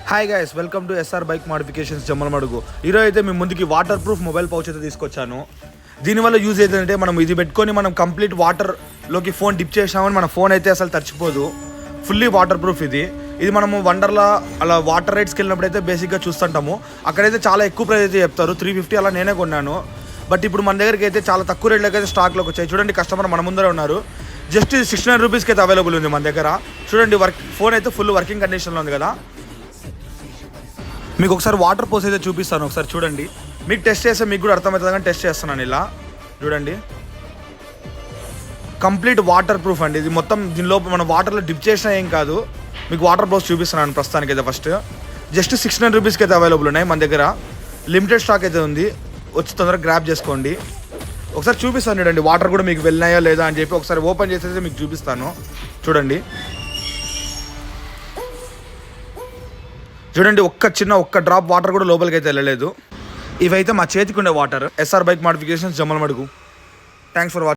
Hi guys, welcome to SR bike modifications Jammalamadugu. ఈరోజు అయితే మీ ముందుకి వాటర్ ప్రూఫ్ మొబైల్ పౌచ్ అయితే తీసుకొచ్చాను. దీనివల్ల యూజ్ ఏంటంటే మనం ఇది పెట్టుకొని మనం కంప్లీట్ వాటర్లోకి ఫోన్ డిప్ చేసామని మన ఫోన్ అయితే అసలు తడిచిపోదు. ఫుల్లీ వాటర్ ప్రూఫ్ ఇది మనము వండర్లా అలా వాటర్ రైడ్స్కి వెళ్ళినప్పుడు అయితే బేసిక్గా చూస్తుంటాము. అక్కడైతే చాలా ఎక్కువ ప్రైస్ అయితే చెప్తారు, 350 అలా నేనే కొన్నాను. బట్ ఇప్పుడు మన దగ్గరికి అయితే చాలా తక్కువ రేట్లకి అయితే స్టాక్లోకి వచ్చాయి. చూడండి, కస్టమర్ మన ముందరే ఉన్నారు. జస్ట్ 69 రూపీస్కి అయితే అవైలబుల్ ఉంది మన దగ్గర. చూడండి, ఫోన్ అయితే ఫుల్ వర్కింగ్ కండిషన్లో ఉంది కదా. మీకు ఒకసారి వాటర్ పోసి అయితే చూపిస్తాను, ఒకసారి చూడండి. మీకు టెస్ట్ చేస్తే మీకు కూడా అర్థమవుతుంది, కానీ టెస్ట్ చేస్తున్నాను. ఇలా చూడండి, కంప్లీట్ వాటర్ ప్రూఫ్ అండి ఇది మొత్తం. దీనిలో మనం వాటర్లో డిప్ చేసినా ఏం కాదు. మీకు వాటర్ పోసి చూపిస్తున్నాను ప్రస్తుతానికి అయితే. ఫస్ట్ జస్ట్ 69 రూపీస్కి అయితే అవైలబుల్ ఉన్నాయి మన దగ్గర. లిమిటెడ్ స్టాక్ అయితే ఉంది, వచ్చి తొందరగా గ్రాప్ చేసుకోండి. ఒకసారి చూపిస్తాను చూడండి, వాటర్ కూడా మీకు వెళ్ళినాయా లేదా అని చెప్పి ఒకసారి ఓపెన్ చేసేసి మీకు చూపిస్తాను. చూడండి చూడండి, ఒక్క డ్రాప్ వాటర్ కూడా లోపలికి అయితే వెళ్ళలేదు. ఇవైతే మా చేతికి ఉండే water. SR bike modifications Jammalamadugu. Thanks for watching.